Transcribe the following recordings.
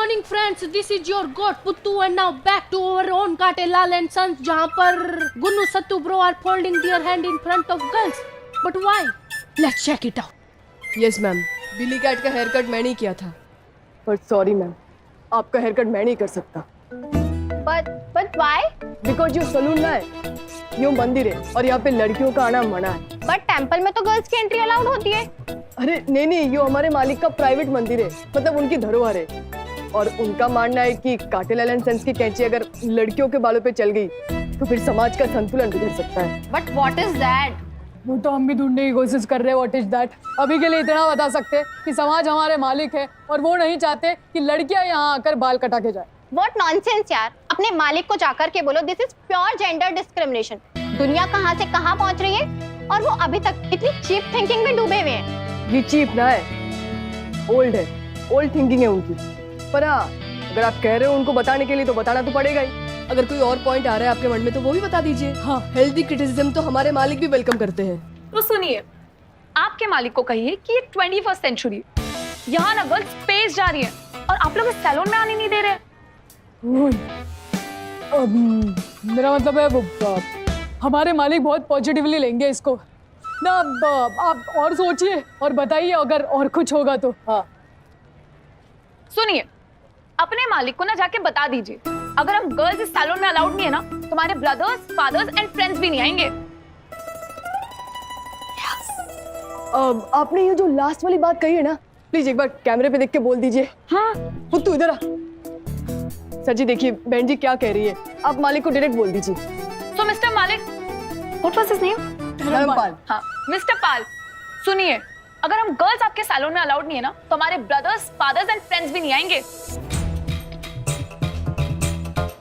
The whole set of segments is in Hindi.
morning friends, this is your god Puttu and now back to our own Kaatelal and Sons जहाँ पर Gunnu Sattu bro are folding their hand in front of girls. But why? Let's check it out. Yes ma'am, Billy Cat का हेयर कट मैं नहीं किया था। बट सॉरी मैम, आपका हेयर कट मैं नहीं कर सकता। But why? बिकॉज ये सलून ना है, ये मंदिर है और यहाँ पे लड़कियों का आना मना है। बट टेंपल में तो गर्ल्स की एंट्री अलाउड होती है। अरे नहीं, ये हमारे मालिक का प्राइवेट मंदिर है, मतलब उनकी धरोहर है। और उनका मानना है कि काटेलाल एंड सन्स की कैंची अगर लड़कियों के बालों पे चल गई तो फिर समाज का संतुलन बिगड़ सकता है। But what is that? वो तो हम भी ढूंढने की कोशिश कर रहे हैं व्हाट इज दैट। अभी के लिए इतना बता सकते हैं कि समाज हमारे मालिक है और वो नहीं चाहते कि लड़कियां यहाँ आकर बाल कटा के जाए। व्हाट नॉनसेंस यार, अपने मालिक को जाकर के बोलो this is pure gender discrimination. दुनिया कहाँ से कहाँ पहुँच रही है और वो अभी तक इतनी चीप थिंकिंग में डूबे हुए हैं। ये चीप ना है, ओल्ड है, ओल्ड थिंकिंग है उनकी। पर हाँ, अगर आप कह रहे हो उनको बताने के लिए तो बताना तो पड़ेगा ही। अगर कोई और पॉइंट आ रहा है आपके मन में तो वो भी बता दीजिए। हाँ, हेल्दी क्रिटिसिज्म तो हमारे मालिक भी वेलकम करते हैं। तो सुनिए, आपके मालिक को कहिए कि ये 21st सेंचुरी, यहाँ ना गर्ल्स स्पेस जा रही है और आप लोग इस सैलून में आने नहीं दे रहे। मेरा मतलब है वो हमारे मालिक बहुत पॉजिटिवली लेंगे इसको ना। आप और सोचिए और बताइए अगर और कुछ होगा तो। हाँ सुनिए, अपने मालिक को ना जाके बता दीजिए अगर हम गर्ल्स इस सैलून में अलाउड नहीं है ना, तुम्हारे ब्रदर्स, फादर्स एंड फ्रेंड्स भी नहीं आएंगे। आपने ये जो लास्ट वाली बात कही है ना, प्लीज एक बार कैमरे पे देख के बोल दीजिए। हाँ पुत्तू इधर आ। सर जी देखिए बहन जी क्या कह रही है, आप मालिक को डायरेक्ट बोल दीजिए। तो mister Malik, what was his name? Dharampal. हाँ मिस्टर पाल, सुनिए, अगर हम गर्ल्स आपके सैलून में अलाउड नहीं है ना, तो हमारे ब्रदर्स, फादर्स एंड फ्रेंड्स भी नहीं आएंगे।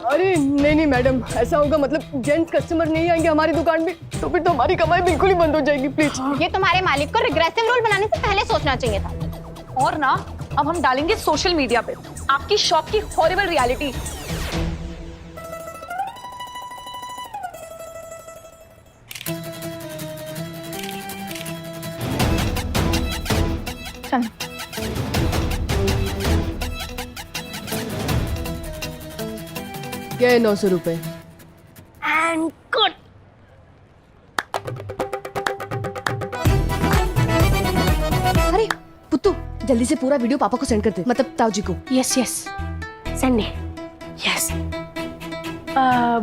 अरे नहीं मैडम, ऐसा होगा मतलब जेंट्स कस्टमर नहीं आएंगे हमारी दुकान में तो फिर तो हमारी कमाई बिल्कुल ही बंद हो जाएगी। प्लीज ये तुम्हारे मालिक को रिग्रेसिव रूल बनाने से पहले सोचना चाहिए था। और ना अब हम डालेंगे सोशल मीडिया पे आपकी शॉप की हॉरिबल रियलिटी। चल क्या है 900 रुपए And good. अरे पुत्तू जल्दी से पूरा वीडियो पापा को सेंड कर दे, मतलब ताऊ जी को। Yes. Send it. Yes.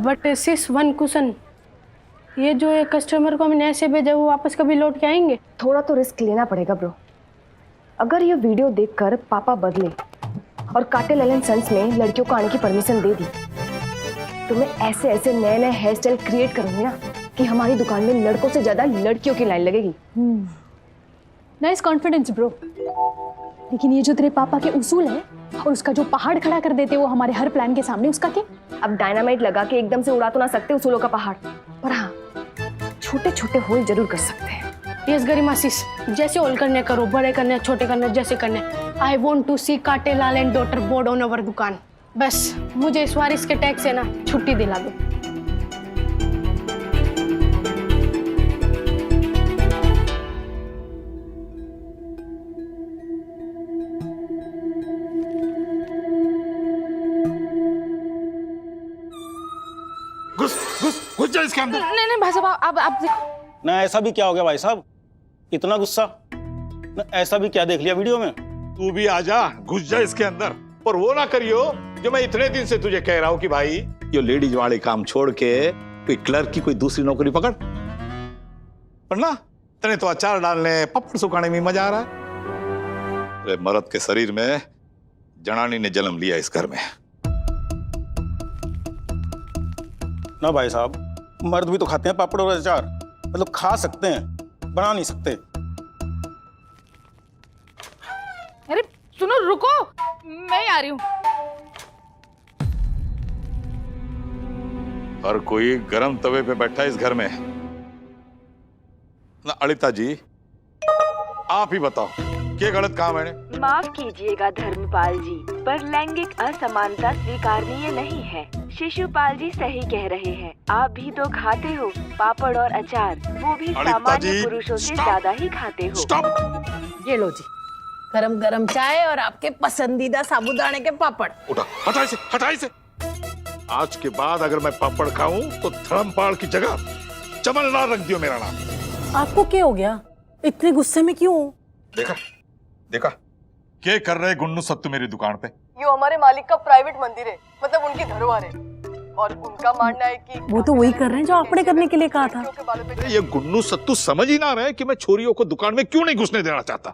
But sis, one question. ये जो एक कस्टमर को हमने ऐसे भेजा वो वापस कभी लौट के आएंगे? थोड़ा तो रिस्क लेना पड़ेगा ब्रो। अगर ये वीडियो देखकर पापा बदले और काटेलाल एंड सन्स में लड़कियों को आने की परमिशन दे दी तो मैं ऐसे नए हेयर स्टाइल क्रिएट करूंगी ना कि हमारी दुकान में लड़कों से ज्यादा लड़कियों की लाइन लगेगी। Nice confidence bro. लेकिन ये जो तेरे पापा के उसूल है और उसका जो पहाड़ खड़ा कर देते वो हमारे हर प्लान के सामने, उसका क्या? अब डायनामाइट लगा के एकदम से उड़ा तो ना सकते उसूलों का पहाड़, पर हाँ छोटे छोटे होल जरूर कर सकते हैं। Yes गरिमा sis, जैसे होल करने करो, बड़े करने छोटे करने जैसे करने। I want to see Katelal and daughter board on our dukan. बस मुझे इस बार इसके टैक्स से ना छुट्टी दिला दो। घुस जा इसके अंदर। नहीं भाई साहब, आप देखो ना। ऐसा भी क्या हो गया भाई साहब, इतना गुस्सा ना? ऐसा भी क्या देख लिया वीडियो में? तू भी आजा, घुस जा इसके अंदर। पर वो ना करियो जो मैं इतने दिन से तुझे कह रहा हूँ कि भाई ये लेडीज वाले काम छोड़ के कोई क्लर्क की कोई दूसरी नौकरी पकड़। पर ना तने तो अचार डालने, पपड़ सुखाने में मजा आ रहा है। अरे मर्द के शरीर में जनानी ने जन्म लिया इस घर में। ना भाई साहब, मर्द भी तो खाते हैं पापड़ और अचार, मतलब खा सकते हैं, बना नहीं सकते। अरे सुनो, रुको, मैं आ रही हूँ। हर कोई गरम तवे पे बैठा है इस घर में ना। अलिता जी आप ही बताओ क्या गलत काम है? माफ कीजिएगा धर्मपाल जी, पर लैंगिक असमानता स्वीकारनीय नहीं है। शिशुपाल जी सही कह रहे हैं, आप भी तो खाते हो पापड़ और अचार, वो भी सामान्य पुरुषों से ज्यादा ही खाते हो। स्टॉप। ये लो जी, गरम गरम चाय और आपके पसंदीदा साबूदाने के पापड़। उठा, हटा इसे। आज के बाद अगर मैं पापड़ खाऊं तो धर्मपाल की जगह चमनलाल रख दियो मेरा नाम। आपको क्या हो गया? इतने गुस्से में क्यों? देखा क्या कर रहे गुन्नू सत्तू मेरी दुकान पे? यो हमारे मालिक का प्राइवेट मंदिर है, मतलब उनकी धरोहर है, और उनका मानना है कि वो तो वही कर रहे हैं जो आपने करने के लिए कहा था। ये गुन्नू सत्तू समझ ही ना रहे कि मैं छोरियों को दुकान में क्यों नहीं घुसने देना चाहता।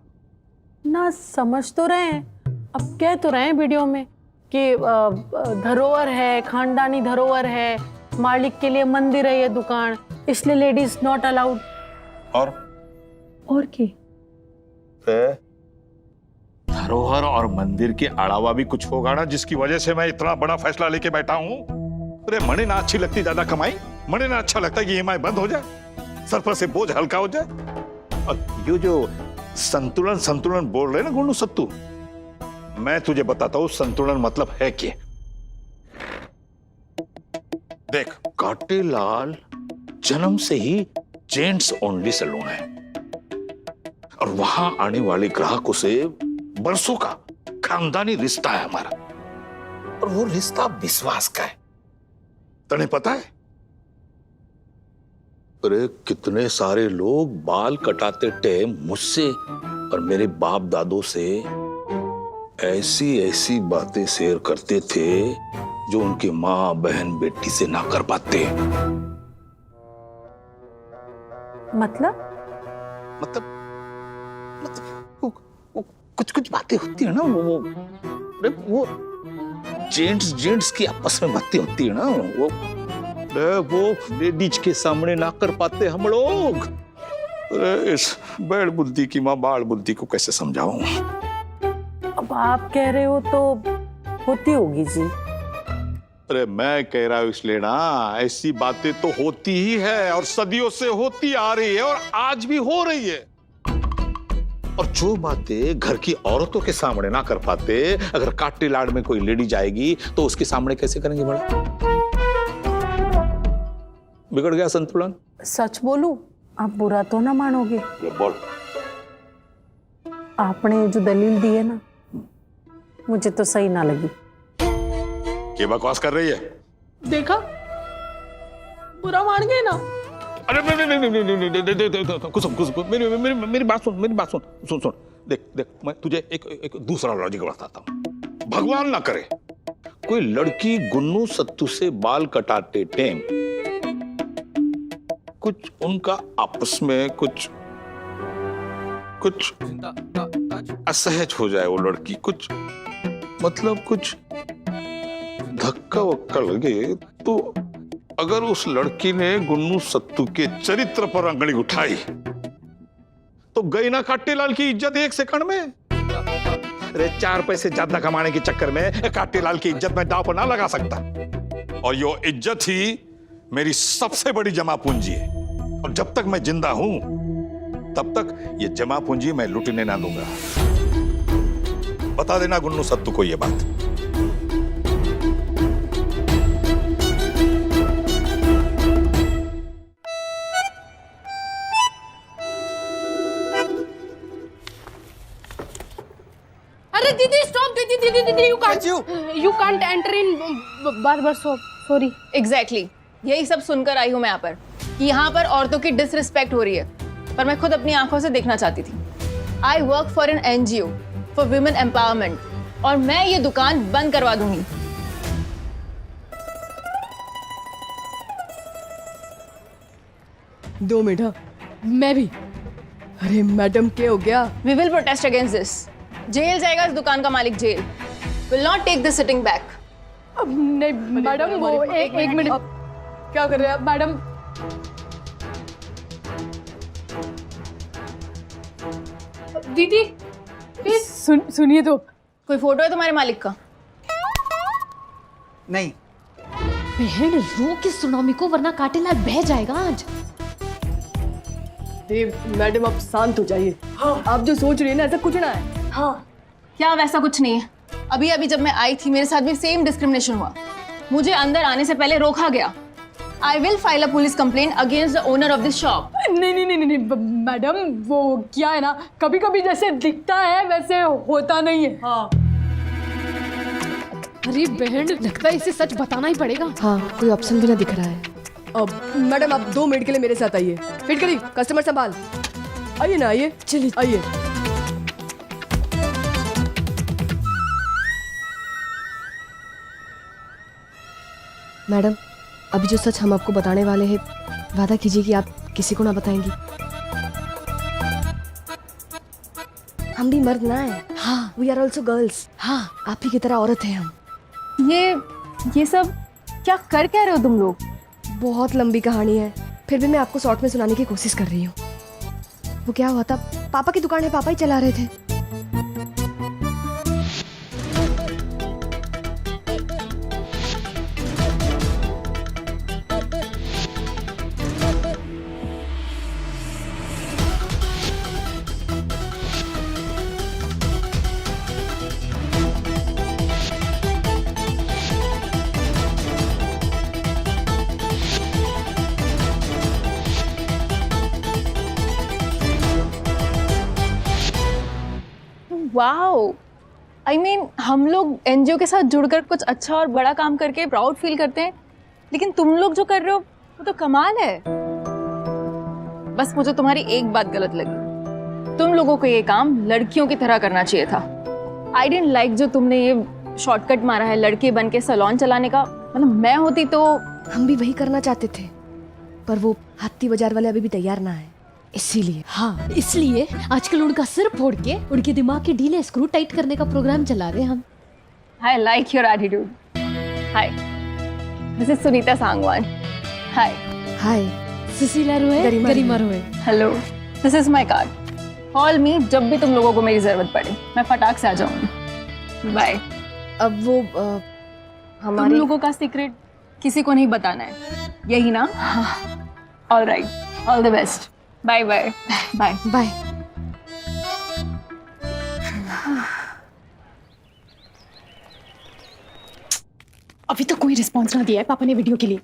ना समझ तो रहे हैं, अब कह तो रहे हैं वीडियो में कि धरोहर है, खानदानी धरोहर है, मालिक के लिए मंदिर है ये दुकान, इसलिए लेडीज नॉट अलाउड। और क्या? धरोहर और मंदिर के अलावा भी कुछ होगा ना जिसकी वजह से मैं इतना बड़ा फैसला लेके बैठा हूँ। अरे मने ना अच्छी लगती ज्यादा कमाई, मने ना अच्छा लगता है कि EMI बंद हो जाए, सर पर से बोझ हल्का हो जाए। और ये जो संतुलन बोल रहे ना गुन्नू सत्तू, मैं तुझे बताता हूँ संतुलन मतलब है क्या। देख, काटेलाल जन्म से ही जेंट्स ओनली सैलून है और वहां आने वाले ग्राहकों से बरसों का खानदानी रिश्ता है हमारा, और वो रिश्ता विश्वास का है। तने पता है अरे कितने सारे लोग बाल कटाते टाइम मुझसे और मेरे बाप दादों से ऐसी बातें शेयर करते थे जो उनकी माँ बहन बेटी से ना कर पाते। मतलब कुछ बातें होती है ना, वो जेंट्स की आपस में बातें होती है ना, वो लेडीज के सामने ना कर पाते हम लोग। अरे इस बैड बुद्धि की माँ बाल बुद्धि को कैसे समझाऊं? अब आप कह रहे हो तो होती होगी जी। अरे मैं कह रहा हूं इसलिए ना, ऐसी बातें तो होती ही है और सदियों से होती आ रही है और आज भी हो रही है। और जो बातें घर की औरतों के सामने ना कर पाते, अगर काटे लाड़ में कोई लेडी जाएगी तो उसके सामने कैसे करेंगे? बड़ा बिगड़ गया संतुलन। सच बोलूं, आप बुरा तो ना मानोगे। ये बोल। आपने जो दलील दी है ना, मुझे तो सही ना लगी। क्या बकवास कर रही है? देखा, बुरा मान गए ना। अरे नहीं, कुछ मेरी बात सुन। देख मैं तुझे एक दूसरा लॉजिक बताता हूँ। भगवान ना करे कोई लड़की गुन्नू सत्तू से बाल कटाते टाइम कुछ उनका आपस में कुछ असहज हो जाए, वो लड़की कुछ मतलब कुछ धक्का वक्का लगे, तो अगर उस लड़की ने गुन्नू सत्तू के चरित्र पर अंगली उठाई तो गई ना काटेलाल की इज्जत एक सेकंड में। अरे 4 पैसे ज्यादा कमाने के चक्कर में काटेलाल की इज्जत में दांव पर ना लगा सकता, और यो इज्जत ही मेरी सबसे बड़ी जमा पूंजी है, और जब तक मैं जिंदा हूं तब तक ये जमा पूंजी मैं लूटने ना दूंगा। बता देना गुन्नू सत्तू को ये बात। अरे दीदी स्टॉप, दीदी you can't enter in barber shop, sorry. Exactly, यही सब सुनकर आई हूँ मैं यहाँ पर कि यहाँ पर औरतों की डिसरिस्पेक्ट हो रही है, पर मैं खुद अपनी आंखों से देखना चाहती थी। I work for an NGO for women empowerment, और मैं ये दुकान बंद करवा दूंगी। दो मिनट, मैं भी। अरे मैडम क्या हो गया? We will protest against this. Jail जाएगा इस दुकान का मालिक, jail. Will not take this sitting back. नहीं मैडम, वो एक मिनट, क्या कर रहे हैं मैडम? दीदी सुनिए तो। कोई फोटो है तुम्हारे मालिक का? नहीं। बहन रो के सुनामी को, वरना काटेलाल बह जाएगा आज। मैडम आप शांत हो जाइए। हाँ। आप जो सोच रही है ना, ऐसा कुछ ना है। हाँ, क्या वैसा कुछ नहीं है? अभी जब मैं आई थी मेरे साथ भी सेम डिस्क्रिमिनेशन हुआ। मुझे अंदर आने से पहले रोका गया, I will file a police complaint against the owner of this shop. नहीं मैडम, वो क्या है ना, कभी कभी जैसे दिखता है वैसे होता नहीं है। हाँ। अरे बहन, लगता है इसे सच बताना ही पड़ेगा। हाँ, कोई ऑप्शन भी ना दिख रहा है। अब मैडम आप 2 मिनट के लिए मेरे साथ आइए। फिट करी, कस्टमर संभाल। आइए ना, आइए, चलिए आइए। मैडम, अभी जो सच हम आपको बताने वाले हैं, वादा कीजिए कि आप किसी को ना बताएंगी। हम भी मर्द ना हैं। हाँ, वी आर ऑल्सो गर्ल्स। हाँ, आप ही की तरह औरत हैं हम। ये सब क्या कर कह रहे हो तुम लोग? बहुत लंबी कहानी है, फिर भी मैं आपको शॉर्ट में सुनाने की कोशिश कर रही हूँ। वो क्या हुआ था, पापा की दुकान है, पापा ही चला रहे थे। वाओ, आई मीन हम लोग एनजीओ के साथ जुड़कर कुछ अच्छा और बड़ा काम करके प्राउड फील करते हैं, लेकिन तुम लोग जो कर रहे हो वो तो कमाल है। बस मुझे तुम्हारी एक बात गलत लगी, तुम लोगों को ये काम लड़कियों की तरह करना चाहिए था। आई डिडंट लाइक जो तुमने ये शॉर्टकट मारा है लड़के बन के सैलून चलाने का। मतलब मैं होती तो हम भी वही करना चाहते थे, पर वो हाथी बाजार वाले अभी भी तैयार ना है, इसीलिए। हाँ, इसलिए आजकल उनका सिर फोड़ के उनके दिमाग के ढीले स्क्रू टाइट करने का प्रोग्राम चला रहे हैं हम। I like your attitude. Hi, this is Sunita Sangwan. Hi. Hi, Sushila Roy, Garima Roy. Hello, this is my card. Call me जब भी तुम लोगों को मेरी जरूरत पड़े, मैं फटाक से आ जाऊंगी। बाय। अब वो तुम लोगों का सीक्रेट किसी को नहीं बताना है, यही ना? All right, all the best. Bye bye. Bye bye. अभी तक कोई रिस्पॉन्स ना दिया है पापा ने वीडियो के लिए।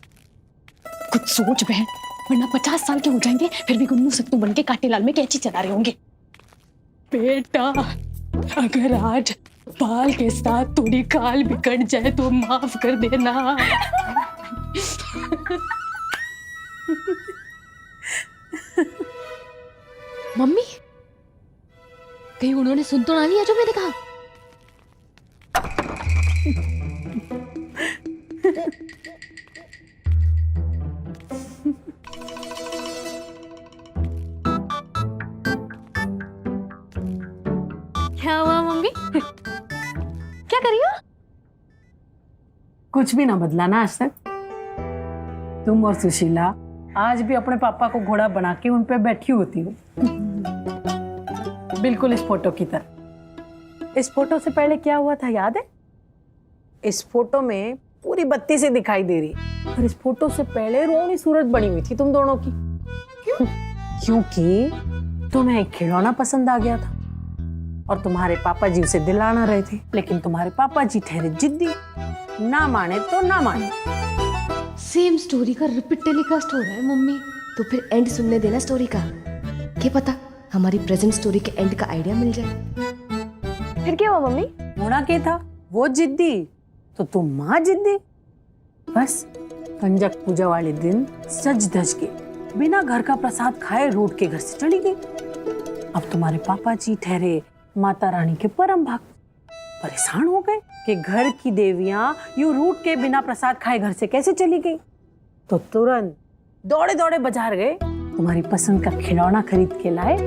कुछ सोच बहन, वरना 50 साल के हो जाएंगे फिर भी गुन्नू सत्तू बन के काटेलाल में कैंची चला रहे होंगे। बेटा, अगर आज बाल के साथ थोड़ी काल भी कट जाए तो माफ कर देना। मम्मी, कहीं उन्होंने सुन तो ना लिया जो मैंने कहा? क्या हुआ मम्मी? क्या कर रही हो? कुछ भी ना बदला ना आज तक। तुम और सुशीला आज भी अपने पापा को घोड़ा बना के उन पे बैठी होती हो, बिल्कुल इस फोटो की तरह। इस फोटो से पहले क्या हुआ था याद है? इस फोटो में पूरी बत्ती से दिखाई दे रही, और इस फोटो से पहले रोनी सूरत बनी हुई थी तुम दोनों की। क्यों? क्योंकि तुम्हें एक खिलौना पसंद आ गया था और तुम्हारे पापा जी उसे दिलाना रहे थे, लेकिन तुम्हारे पापा जी ठहरे जिद्दी, ना माने तो ना माने। सेम स्टोरी का रिपीट टेलीकास्ट हो रहा है मम्मी। तो फिर एंड सुनने देना स्टोरी का, क्या पता हमारी प्रेजेंट स्टोरी के एंड का आइडिया मिल जाए। फिर क्या हुआ मम्मी? होना क्या था, वो जिद्दी तो तुम माँ जिद्दी। बस कंजक पूजा वाले दिन सज धज के बिना घर का प्रसाद खाए रूट के घर से चली गई। अब तुम्हारे पापा जी ठहरे माता रानी के परम भक्त, परेशान हो गए कि घर की देवियां यूं रूट के बिना प्रसाद खाए घर से कैसे चली गई। तो तुरंत दौड़े दौड़े बाजार गए, तुम्हारी पसंद का खिलौना खरीद के लाए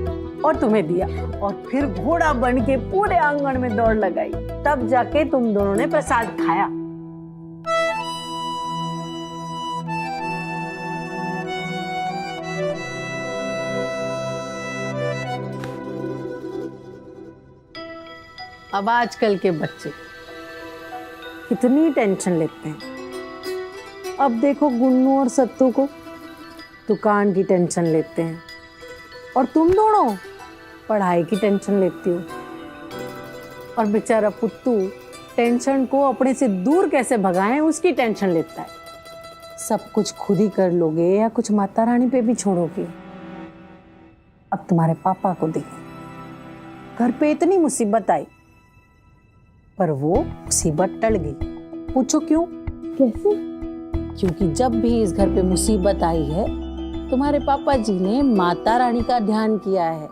और तुम्हें दिया, और फिर घोड़ा बन के पूरे आंगन में दौड़ लगाई। तब जाके तुम दोनों ने प्रसाद खाया। अब आजकल के बच्चे कितनी टेंशन लेते हैं। अब देखो गुन्नू और सत्तू को दुकान की टेंशन लेते हैं, और तुम दोनों पढ़ाई की टेंशन लेती हो। और बेचारा पुत्तू टेंशन को अपने से दूर कैसे भगाएं उसकी टेंशन लेता है। सब कुछ खुद ही कर लोगे या कुछ माता रानी पे भी छोड़ोगे? अब तुम्हारे पापा को देखो, घर पे इतनी मुसीबत आई पर वो मुसीबत टल गई। पूछो क्यों? कैसे? क्योंकि जब भी इस घर पे मुसीबत आई है तुम्हारे पापा जी ने माता रानी का ध्यान किया है।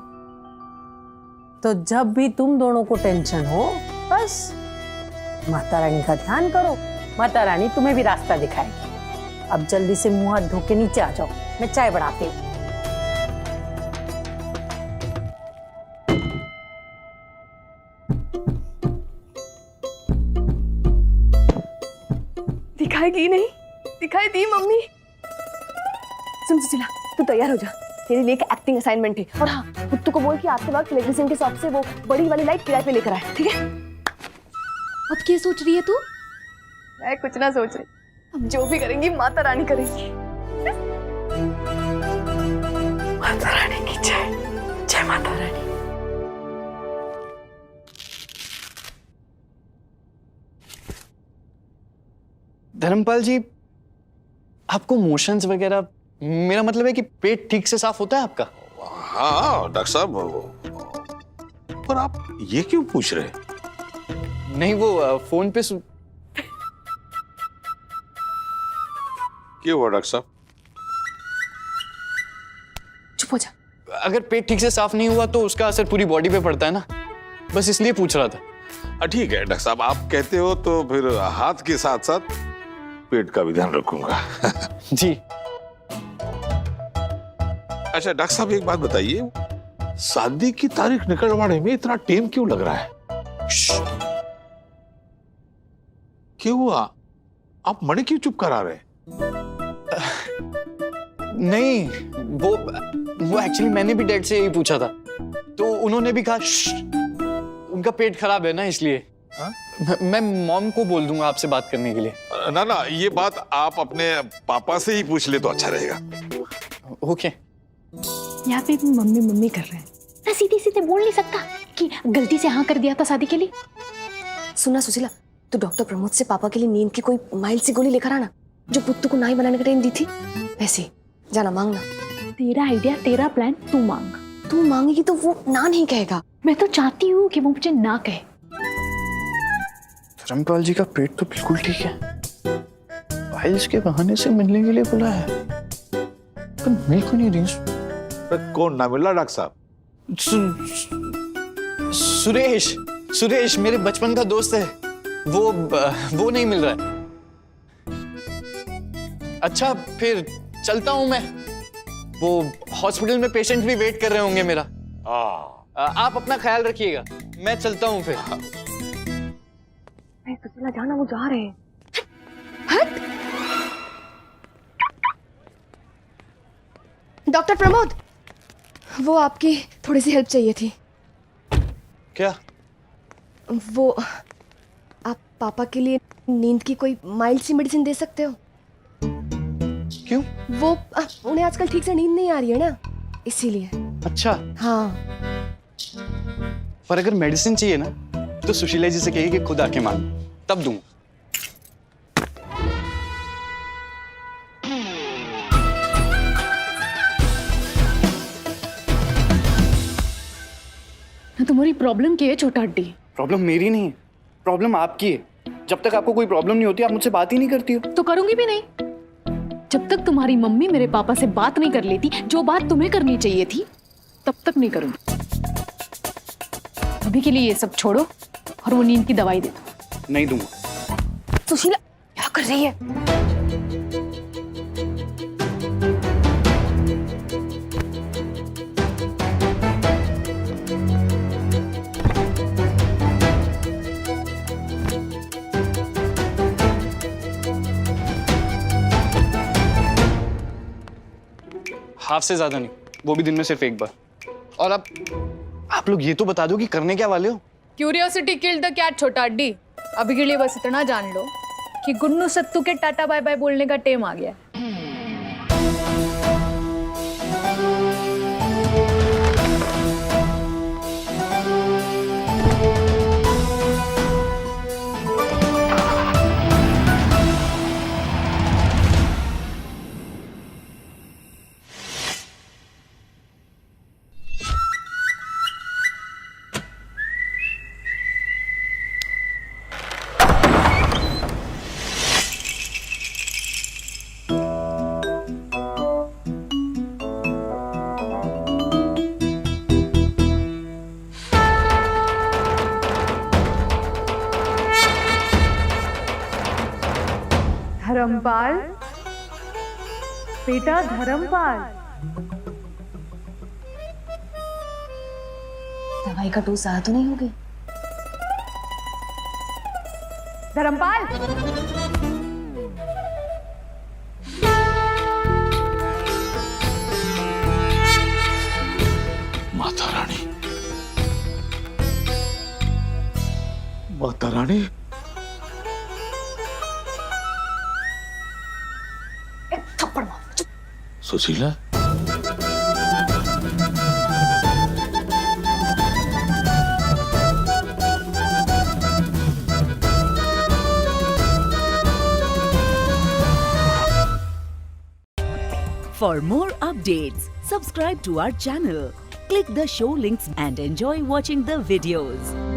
तो जब भी तुम दोनों को टेंशन हो बस माता रानी का ध्यान करो, माता रानी तुम्हें भी रास्ता दिखाएगी। अब जल्दी से मुंह हाथ धो के नीचे आ जाओ, मैं चाय बनाती हूँ। दिखाएगी नहीं? दिखाई दी मम्मी। सुन सुशीला, तू तैयार हो जा, तेरे लिए एक एक्टिंग असाइनमेंट है। और हाँ, पुत्तू को बोल के आते वक्त इलेक्ट्रिशियन के शॉप से वो बड़ी वाली लाइट किराए पे लेकर आए, ठीक है? अब क्या सोच रही है तू? मैं कुछ ना सोच रही, अब जो भी करेंगी माता रानी करेंगी। माता रानी की जय, जय माता रानी। धर्मपाल जी, आपको मोशंस वगैरह, मेरा मतलब है कि पेट ठीक से साफ होता है आपका? हाँ डॉक्टर साहब, पर आप ये क्यों पूछ रहे हैं? नहीं, वो फोन पे क्या हुआ डॉक्टर साहब? चुप हो जा। अगर पेट ठीक से साफ नहीं हुआ तो उसका असर पूरी बॉडी पे पड़ता है ना, बस इसलिए पूछ रहा था। ठीक है डॉक्टर साहब, आप कहते हो तो फिर हाथ के साथ साथ पेट का भी ध्यान रखूंगा। जी। अच्छा डॉक्टर साहब, एक बात बताइए, शादी की तारीख निकलवाने में इतना टाइम क्यों लग रहा है? क्यों हुआ? आप मणि क्यों चुप करा रहे? नहीं, वो एक्चुअली मैंने भी डैड से यही पूछा था, तो उन्होंने भी कहा उनका पेट खराब है ना, इसलिए। मैं मॉम को बोल दूंगा आपसे बात करने के लिए। ना ना, ये बात आप अपने पापा से ही पूछ ले तो अच्छा रहेगा। ओके। यहाँ पे भी मम्मी मम्मी कर रहे हैं। मैं सीधे सीधे बोल नहीं सकता कि गलती से हाँ कर दिया था शादी के लिए। सुना सुशीला, तू डॉक्टर प्रमोद से पापा के लिए नींद की कोई माइल्ड सी गोली लेकर आना, जो पुत्तू को नाई बनाने का टाइम दी थी। वैसे जाना मांगना। तेरा आइडिया, तेरा प्लान, तू मांग। तू मांगेगी तो वो ना नहीं कहेगा। मैं तो चाहती हूँ कि वो मुझे ना कहे। धर्मपाल जी का पेट तो बिल्कुल ठीक है, फाइल्स के बहाने से मिलने के लिए बोला है, पर मिल क्यों नहीं रही? कौन ना मिला डॉक्टर साहब? सुरेश मेरे बचपन का दोस्त है, वो नहीं मिल रहा है। अच्छा फिर चलता हूं मैं, वो हॉस्पिटल में पेशेंट भी वेट कर रहे होंगे मेरा। आप अपना ख्याल रखिएगा, मैं चलता हूं फिर। सुशीला जाना, वो जा रहे हैं। डॉक्टर प्रमोद, वो आपकी थोड़ी सी हेल्प चाहिए थी। क्या? वो आप पापा के लिए नींद की कोई माइल्ड सी मेडिसिन दे सकते हो? क्यों? वो उन्हें आजकल ठीक से नींद नहीं आ रही है ना, इसीलिए। अच्छा। हाँ। पर अगर मेडिसिन चाहिए ना तो सुशीला जी से कहिए कि खुद आके मांग, तब दूं। तुम्हारी प्रॉब्लम क्या है छोटा हड्डी? प्रॉब्लम मेरी नहीं है, प्रॉब्लम आपकी है। जब तक आपको कोई प्रॉब्लम नहीं होती आप मुझसे बात ही नहीं करती हो। तो करूंगी भी नहीं। जब तक तुम्हारी मम्मी मेरे पापा से बात नहीं कर लेती जो बात तुम्हें करनी चाहिए थी, तब तक नहीं करूंगी। अभी के लिए ये सब छोड़ो और वो नींद की दवाई दे दो। नहीं दूंगा। सुशीला क्या कर रही है? हाफ से ज्यादा नहीं, वो भी दिन में सिर्फ एक बार। और अब आप लोग ये तो बता दो कि करने क्या वाले हो? क्यूरियोसिटी किल्ड द कैट छोटा हड्डी। अभी के लिए बस इतना जान लो कि गुन्नू सत्तू के टाटा बाय बाय बोलने का टाइम आ गया। धर्मपाल, बेटा धर्मपाल। दवाई का डोज ज्यादा तो नहीं होगी? धर्मपाल, माता रानी, माता रानी, एक थप्पड़ मार। चुप। Sushila, For more updates, subscribe to our channel, click the show links and enjoy watching the videos.